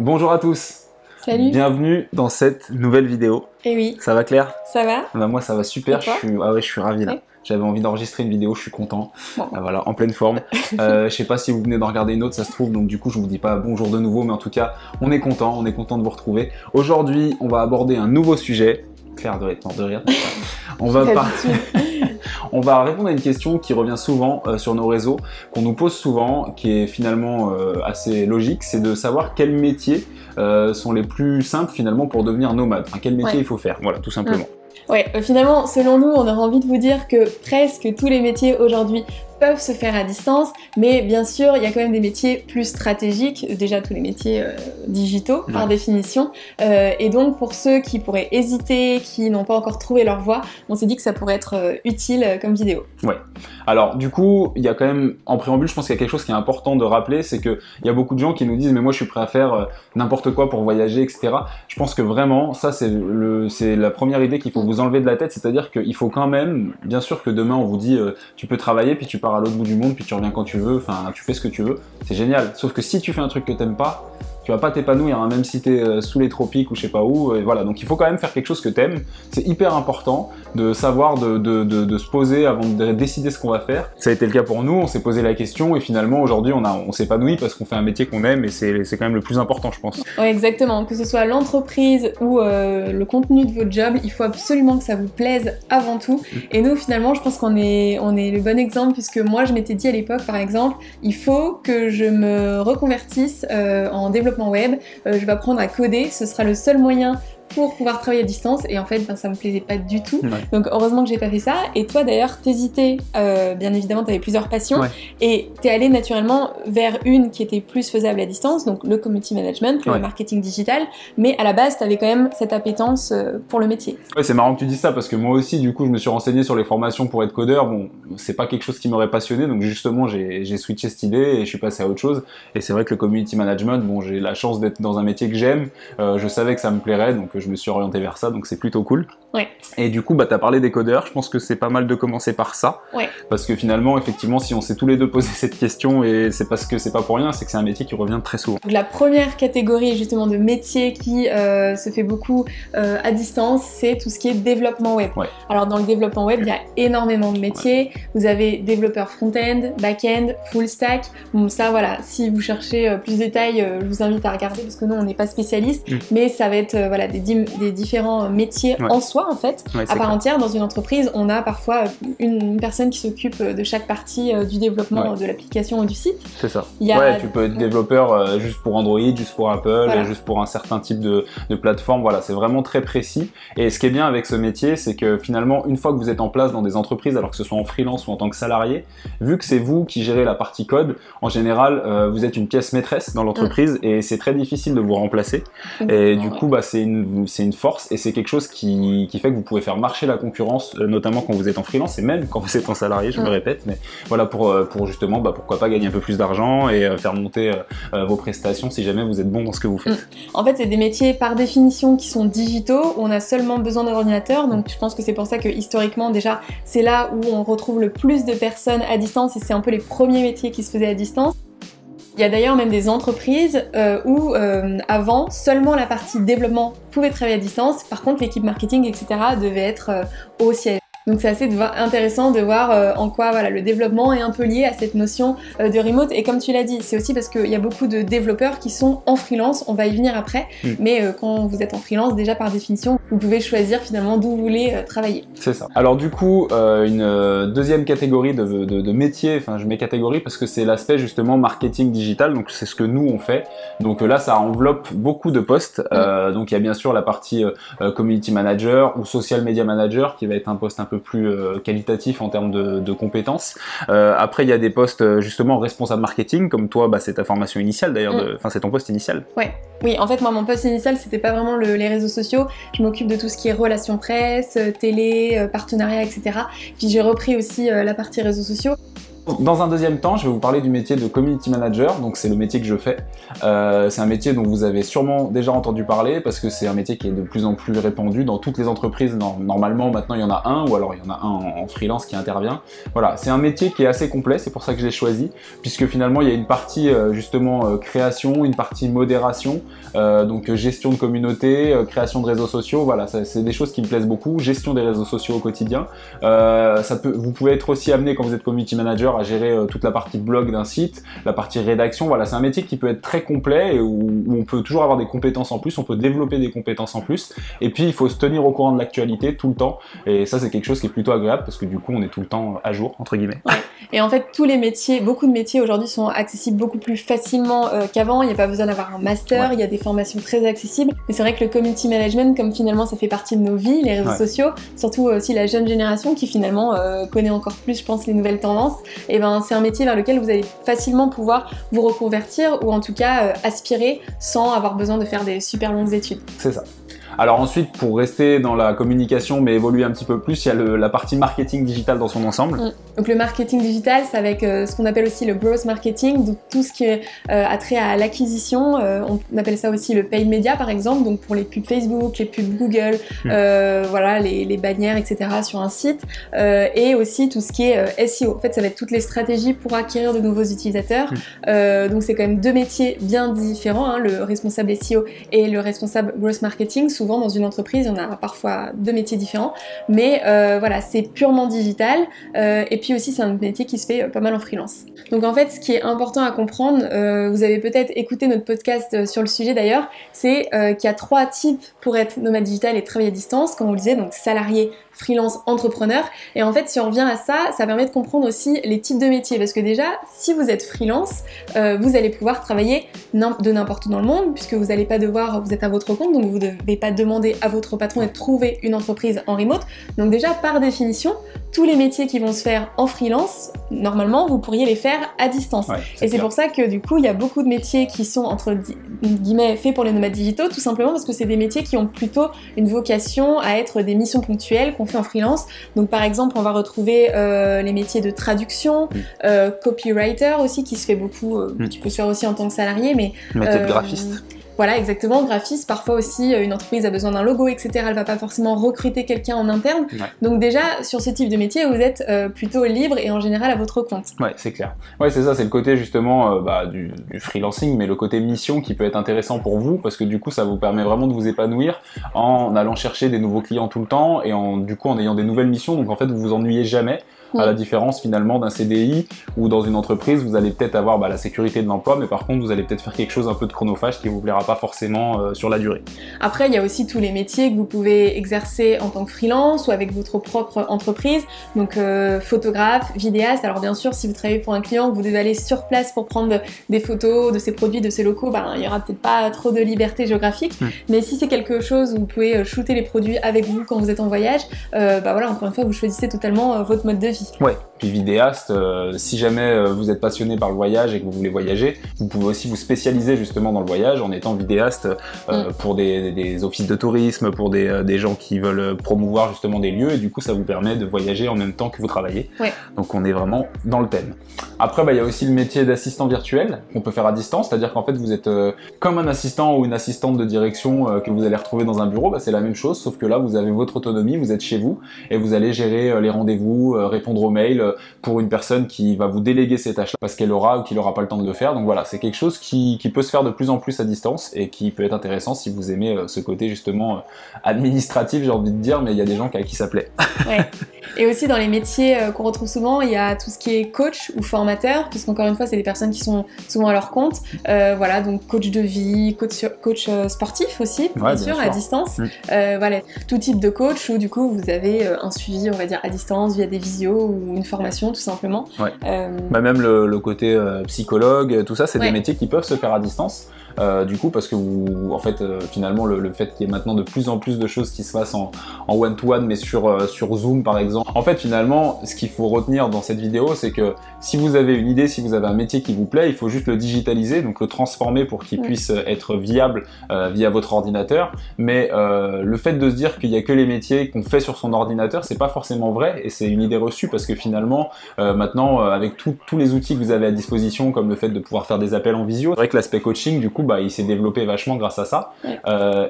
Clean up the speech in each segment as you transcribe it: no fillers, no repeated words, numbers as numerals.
Bonjour à tous. Salut. Bienvenue dans cette nouvelle vidéo. Eh oui. Ça va Claire? Ça va? Bah moi ça va super, je suis ravi là. Ouais. J'avais envie d'enregistrer une vidéo, je suis content. Bon. Voilà, en pleine forme. Je sais pas si vous venez d'en regarder une autre, ça se trouve, donc du coup je vous dis pas bonjour de nouveau, mais en tout cas on est content de vous retrouver. Aujourd'hui on va aborder un nouveau sujet. Claire doit être morte de rire. On va répondre à une question qui revient souvent sur nos réseaux, qu'on nous pose souvent, qui est finalement assez logique, c'est de savoir quels métiers sont les plus simples finalement pour devenir nomade. Enfin, quel métier il faut faire, voilà, tout simplement. Ouais, finalement, selon nous, on aurait envie de vous dire que presque tous les métiers aujourd'hui peuvent se faire à distance, mais bien sûr, il y a quand même des métiers plus stratégiques, déjà tous les métiers digitaux par définition, et donc pour ceux qui pourraient hésiter, qui n'ont pas encore trouvé leur voie, on s'est dit que ça pourrait être utile comme vidéo. Ouais. Alors du coup, il y a quand même, en préambule, je pense qu'il y a quelque chose qui est important de rappeler, c'est qu'il y a beaucoup de gens qui nous disent mais moi je suis prêt à faire n'importe quoi pour voyager, etc. Je pense que vraiment, ça c'est la première idée qu'il faut vous enlever de la tête, c'est-à-dire qu'il faut quand même, bien sûr que demain on vous dit tu peux travailler, puis tu pars à l'autre bout du monde, puis tu reviens quand tu veux, enfin tu fais ce que tu veux, c'est génial. Sauf que si tu fais un truc que t'aimes pas, tu vas pas t'épanouir, hein, même si t'es sous les tropiques ou je sais pas où, et voilà. Donc il faut quand même faire quelque chose que t'aimes. C'est hyper important de savoir de se poser avant de décider ce qu'on va faire. Ça a été le cas pour nous, on s'est posé la question et finalement aujourd'hui on s'épanouit parce qu'on fait un métier qu'on aime et c'est quand même le plus important, je pense. Ouais, exactement. Que ce soit l'entreprise ou le contenu de votre job, il faut absolument que ça vous plaise avant tout. Et nous finalement, je pense qu'on est le bon exemple puisque moi je m'étais dit à l'époque par exemple, il faut que je me reconvertisse en développement web, je vais apprendre à coder, ce sera le seul moyen pour pouvoir travailler à distance et en fait ça me plaisait pas du tout, donc heureusement que j'ai pas fait ça. Et toi d'ailleurs t'hésitais, bien évidemment t'avais plusieurs passions et t'es allé naturellement vers une qui était plus faisable à distance, donc le community management, le marketing digital, mais à la base t'avais quand même cette appétence pour le métier. Ouais, c'est marrant que tu dises ça parce que moi aussi du coup je me suis renseigné sur les formations pour être codeur. Bon, c'est pas quelque chose qui m'aurait passionné, donc justement j'ai switché cette idée et je suis passé à autre chose. Et c'est vrai que le community management, bon, j'ai la chance d'être dans un métier que j'aime, je savais que ça me plairait, donc je me suis orienté vers ça, donc c'est plutôt cool. Ouais. Et du coup, bah, t'as parlé des codeurs, je pense que c'est pas mal de commencer par ça, parce que finalement, effectivement, si on s'est tous les deux posé cette question, et c'est parce que c'est pas pour rien, c'est que c'est un métier qui revient très souvent. Donc, la première catégorie justement de métier qui se fait beaucoup à distance, c'est tout ce qui est développement web. Alors dans le développement web, il y a énormément de métiers, vous avez développeur front-end, back-end, full stack, bon ça voilà, si vous cherchez plus de détails, je vous invite à regarder parce que nous on n'est pas spécialistes, mais ça va être voilà, des différents métiers en soi en fait, à part entière. Dans une entreprise, on a parfois une personne qui s'occupe de chaque partie du développement de l'application ou du site. C'est ça. Ouais, tu peux être développeur juste pour Android, juste pour Apple, juste pour un certain type de plateforme. Voilà, c'est vraiment très précis. Et ce qui est bien avec ce métier, c'est que finalement, une fois que vous êtes en place dans des entreprises, alors que ce soit en freelance ou en tant que salarié, vu que c'est vous qui gérez la partie code, en général, vous êtes une pièce maîtresse dans l'entreprise et c'est très difficile de vous remplacer. Et du coup, bah, c'est une force et c'est quelque chose qui fait que vous pouvez faire marcher la concurrence, notamment quand vous êtes en freelance et même quand vous êtes en salarié, je me répète, mais voilà, pour justement, bah, pourquoi pas gagner un peu plus d'argent et faire monter vos prestations si jamais vous êtes bon dans ce que vous faites. En fait, c'est des métiers par définition qui sont digitaux, où on a seulement besoin d'un ordinateur, donc je pense que c'est pour ça que historiquement déjà, c'est là où on retrouve le plus de personnes à distance et c'est un peu les premiers métiers qui se faisaient à distance. Il y a d'ailleurs même des entreprises où avant, seulement la partie développement pouvait travailler à distance, par contre l'équipe marketing, etc. devait être au siège. Donc c'est assez intéressant de voir en quoi voilà, le développement est un peu lié à cette notion de remote. Et comme tu l'as dit, c'est aussi parce qu'il y a beaucoup de développeurs qui sont en freelance, on va y venir après, mais quand vous êtes en freelance, déjà par définition, vous pouvez choisir finalement d'où vous voulez travailler. C'est ça. Alors du coup, une deuxième catégorie de métiers, enfin je mets catégorie parce que c'est l'aspect justement marketing digital, donc c'est ce que nous on fait. Donc là ça enveloppe beaucoup de postes, donc il y a bien sûr la partie community manager ou social media manager qui va être un poste un peu plus qualitatif en termes de compétences. Après il y a des postes justement responsable marketing, comme toi, bah, c'est ta formation initiale d'ailleurs, enfin c'est ton poste initial. Oui, en fait moi mon poste initial c'était pas vraiment les réseaux sociaux, je m'occupe de tout ce qui est relations presse, télé, partenariat, etc. Puis j'ai repris aussi la partie réseaux sociaux. Dans un deuxième temps, je vais vous parler du métier de community manager, donc c'est le métier que je fais. C'est un métier dont vous avez sûrement déjà entendu parler parce que c'est un métier qui est de plus en plus répandu dans toutes les entreprises. Normalement, maintenant il y en a un ou alors il y en a un en freelance qui intervient. Voilà, c'est un métier qui est assez complet, c'est pour ça que je l'ai choisi, puisque finalement il y a une partie justement création, une partie modération, donc gestion de communauté, création de réseaux sociaux. Voilà, c'est des choses qui me plaisent beaucoup. Gestion des réseaux sociaux au quotidien. Vous pouvez être aussi amené quand vous êtes community manager à gérer toute la partie blog d'un site, la partie rédaction. Voilà, c'est un métier qui peut être très complet et où on peut toujours avoir des compétences en plus, on peut développer des compétences en plus. Et puis il faut se tenir au courant de l'actualité tout le temps. Et ça c'est quelque chose qui est plutôt agréable parce que du coup on est tout le temps à jour entre guillemets. Ouais. Et en fait tous les métiers, beaucoup de métiers aujourd'hui sont accessibles beaucoup plus facilement qu'avant. Il n'y a pas besoin d'avoir un master, il y a des formations très accessibles. Mais c'est vrai que le community management, comme finalement ça fait partie de nos vies, les réseaux sociaux, surtout aussi la jeune génération qui finalement connaît encore plus, je pense, les nouvelles tendances, et ben c'est un métier vers lequel vous allez facilement pouvoir vous reconvertir ou en tout cas aspirer sans avoir besoin de faire des super longues études. C'est ça. Alors ensuite, pour rester dans la communication mais évoluer un petit peu plus, il y a la partie marketing digital dans son ensemble. Donc le marketing digital, c'est avec ce qu'on appelle aussi le growth marketing, donc tout ce qui est attrait à l'acquisition. On appelle ça aussi le paid media par exemple, donc pour les pubs Facebook, les pubs Google, voilà, les bannières, etc. sur un site, et aussi tout ce qui est SEO. En fait, ça va être toutes les stratégies pour acquérir de nouveaux utilisateurs. Donc c'est quand même deux métiers bien différents, hein, le responsable SEO et le responsable growth marketing. Souvent dans une entreprise, on a parfois deux métiers différents, mais voilà, c'est purement digital, et puis aussi c'est un métier qui se fait pas mal en freelance. Donc en fait, ce qui est important à comprendre, vous avez peut-être écouté notre podcast sur le sujet d'ailleurs, c'est qu'il y a 3 types pour être nomade digital et travailler à distance, comme on le disait, donc salarié, freelance, entrepreneur. Et en fait, si on revient à ça, ça permet de comprendre aussi les types de métiers, parce que déjà, si vous êtes freelance, vous allez pouvoir travailler de n'importe où dans le monde, puisque vous n'allez pas devoir, vous êtes à votre compte, donc vous ne devez pas demander à votre patron de trouver une entreprise en remote. Donc déjà, par définition, tous les métiers qui vont se faire en freelance, normalement, vous pourriez les faire à distance. Ouais, et c'est pour ça que du coup, il y a beaucoup de métiers qui sont entre guillemets faits pour les nomades digitaux, tout simplement parce que c'est des métiers qui ont plutôt une vocation à être des missions ponctuelles qu'on fait en freelance. Donc par exemple, on va retrouver les métiers de traduction, copywriter aussi, qui se fait beaucoup, qui peut se faire aussi en tant que salarié, mais métier de graphiste. Voilà, exactement, graphiste, parfois aussi une entreprise a besoin d'un logo, etc. Elle va pas forcément recruter quelqu'un en interne. Ouais. Donc déjà, sur ce type de métier, vous êtes plutôt libre et en général à votre compte. Ouais, c'est clair. Ouais, c'est ça, c'est le côté justement du freelancing, mais le côté mission qui peut être intéressant pour vous, parce que du coup, ça vous permet vraiment de vous épanouir en allant chercher des nouveaux clients tout le temps et du coup en ayant des nouvelles missions. Donc en fait, vous vous ennuyez jamais. À la différence finalement d'un CDI ou dans une entreprise, vous allez peut-être avoir la sécurité de l'emploi, mais par contre vous allez peut-être faire quelque chose un peu de chronophage qui vous plaira pas forcément sur la durée. Après, il y a aussi tous les métiers que vous pouvez exercer en tant que freelance ou avec votre propre entreprise, donc photographe, vidéaste. Alors bien sûr, si vous travaillez pour un client, vous devez aller sur place pour prendre des photos de ses produits, de ses locaux, il y aura peut-être pas trop de liberté géographique, mais si c'est quelque chose où vous pouvez shooter les produits avec vous quand vous êtes en voyage, voilà, encore une fois, vous choisissez totalement votre mode de vie. Ouais, puis vidéaste, si jamais vous êtes passionné par le voyage et que vous voulez voyager, vous pouvez aussi vous spécialiser justement dans le voyage en étant vidéaste pour des offices de tourisme, pour des gens qui veulent promouvoir justement des lieux, et du coup ça vous permet de voyager en même temps que vous travaillez. Ouais. Donc on est vraiment dans le thème. Après, il y a aussi le métier d'assistant virtuel qu'on peut faire à distance, c'est-à-dire qu'en fait vous êtes comme un assistant ou une assistante de direction que vous allez retrouver dans un bureau, c'est la même chose, sauf que là vous avez votre autonomie, vous êtes chez vous et vous allez gérer les rendez-vous, répondre aux mails pour une personne qui va vous déléguer ces tâches-là parce qu'elle aura ou qu'il n'aura pas le temps de le faire. Donc voilà, c'est quelque chose qui peut se faire de plus en plus à distance et qui peut être intéressant si vous aimez ce côté justement administratif, j'ai envie de dire, mais il y a des gens à qui ça plaît. Ouais. Et aussi dans les métiers qu'on retrouve souvent, il y a tout ce qui est coach ou formateur, puisqu'encore une fois, c'est des personnes qui sont souvent à leur compte. Voilà, donc coach de vie, coach sportif aussi, bien sûr, à distance. Voilà, tout type de coach où du coup vous avez un suivi, on va dire, à distance via des visios ou une formation tout simplement. Ouais. Même le côté psychologue, tout ça, c'est des métiers qui peuvent se faire à distance. du coup, parce que vous, en fait, finalement, le fait qu'il y ait maintenant de plus en plus de choses qui se passent en one-to-one, mais sur Zoom par exemple. En fait, finalement, ce qu'il faut retenir dans cette vidéo, c'est que si vous avez une idée, si vous avez un métier qui vous plaît, il faut juste le digitaliser, donc le transformer pour qu'il puisse être viable via votre ordinateur. Mais le fait de se dire qu'il n'y a que les métiers qu'on fait sur son ordinateur, c'est pas forcément vrai, et c'est une idée reçue, parce que finalement, maintenant, avec tous les outils que vous avez à disposition, comme le fait de pouvoir faire des appels en visio, c'est vrai que l'aspect coaching, du coup, bah, il s'est développé vachement grâce à ça.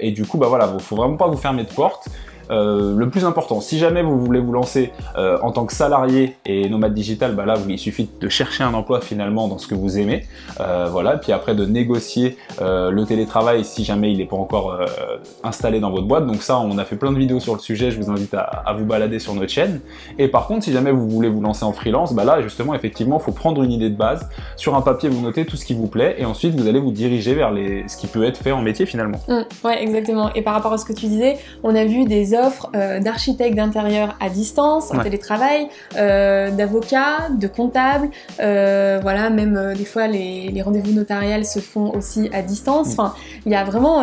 Et du coup, bah voilà, faut vraiment pas vous fermer de porte. Le plus important, si jamais vous voulez vous lancer en tant que salarié et nomade digital, bah là il suffit de chercher un emploi finalement dans ce que vous aimez, voilà, puis après de négocier le télétravail si jamais il n'est pas encore installé dans votre boîte. Donc ça, on a fait plein de vidéos sur le sujet, je vous invite à vous balader sur notre chaîne. Et par contre, si jamais vous voulez vous lancer en freelance, bah là justement effectivement il faut prendre une idée de base, sur un papier vous notez tout ce qui vous plaît, et ensuite vous allez vous diriger vers ce qui peut être fait en métier finalement. Ouais, exactement. Et par rapport à ce que tu disais, on a vu des offres d'architectes d'intérieur à distance, en télétravail, d'avocats, de comptables, voilà, même des fois les rendez-vous notariales se font aussi à distance. Enfin, il y a vraiment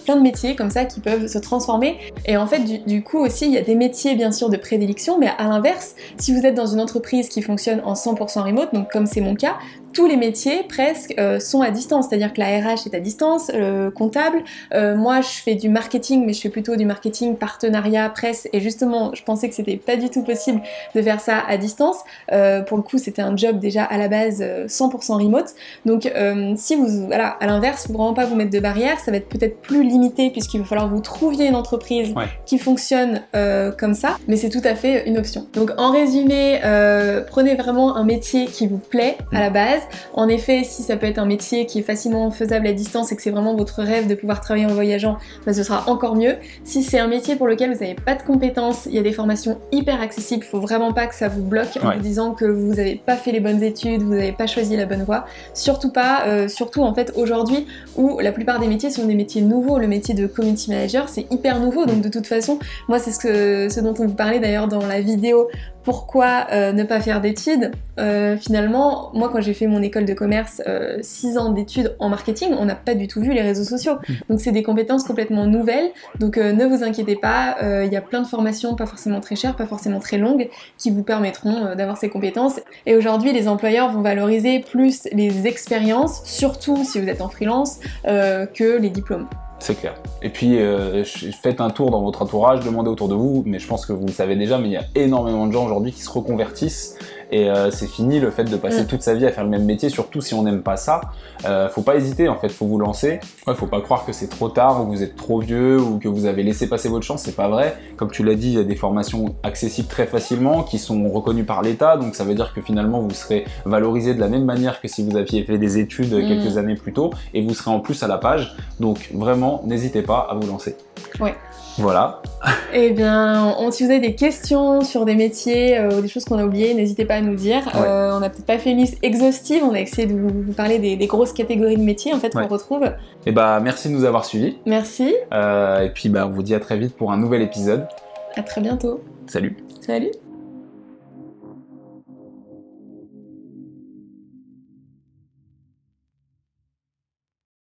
plein de métiers comme ça qui peuvent se transformer. Et en fait, du coup aussi, il y a des métiers bien sûr de prédilection, mais à l'inverse, si vous êtes dans une entreprise qui fonctionne en 100% remote, donc comme c'est mon cas, tous les métiers presque sont à distance, c'est-à-dire que la RH est à distance, le comptable, moi je fais du marketing, mais je fais plutôt du marketing partenariat presse, et justement je pensais que c'était pas du tout possible de faire ça à distance. Pour le coup c'était un job déjà à la base 100% remote, donc si vous, voilà, à l'inverse, faut vraiment pas vous mettre de barrières, ça va être peut-être plus limité puisqu'il va falloir que vous trouviez une entreprise qui fonctionne comme ça, mais c'est tout à fait une option. Donc en résumé, prenez vraiment un métier qui vous plaît à la base. En effet, si ça peut être un métier qui est facilement faisable à distance et que c'est vraiment votre rêve de pouvoir travailler en voyageant, bah ce sera encore mieux. Si c'est un métier pour lequel vous n'avez pas de compétences, il y a des formations hyper accessibles, faut vraiment pas que ça vous bloque en vous disant que vous n'avez pas fait les bonnes études, vous n'avez pas choisi la bonne voie. Surtout pas, surtout en fait aujourd'hui où la plupart des métiers sont des métiers nouveaux. Le métier de community manager c'est hyper nouveau, donc de toute façon, moi c'est ce dont on vous parlait d'ailleurs dans la vidéo pourquoi ne pas faire d'études. Finalement, moi quand j'ai fait mon école de commerce, 6 ans d'études en marketing, on n'a pas du tout vu les réseaux sociaux. Donc c'est des compétences complètement nouvelles, donc ne vous inquiétez pas, il y a plein de formations, pas forcément très chères, pas forcément très longues, qui vous permettront d'avoir ces compétences. Et aujourd'hui, les employeurs vont valoriser plus les expériences, surtout si vous êtes en freelance, que les diplômes. C'est clair. Et puis, faites un tour dans votre entourage, demandez autour de vous, mais je pense que vous le savez déjà, mais il y a énormément de gens aujourd'hui qui se reconvertissent, et c'est fini le fait de passer toute sa vie à faire le même métier, surtout si on n'aime pas ça. Faut pas hésiter, en fait, faut vous lancer. Faut pas croire que c'est trop tard, ou que vous êtes trop vieux, ou que vous avez laissé passer votre chance, c'est pas vrai. Comme tu l'as dit, il y a des formations accessibles très facilement, qui sont reconnues par l'État, donc ça veut dire que finalement vous serez valorisé de la même manière que si vous aviez fait des études quelques années plus tôt, et vous serez en plus à la page, donc vraiment, n'hésitez pas à vous lancer. Voilà. Eh bien, si vous avez des questions sur des métiers ou des choses qu'on a oubliées, n'hésitez pas à nous dire. On n'a peut-être pas fait une liste exhaustive, on a essayé de vous parler des grosses catégories de métiers en fait qu'on retrouve. Et bah merci de nous avoir suivis. Merci. Et puis bah on vous dit à très vite pour un nouvel épisode. À très bientôt. Salut. Salut.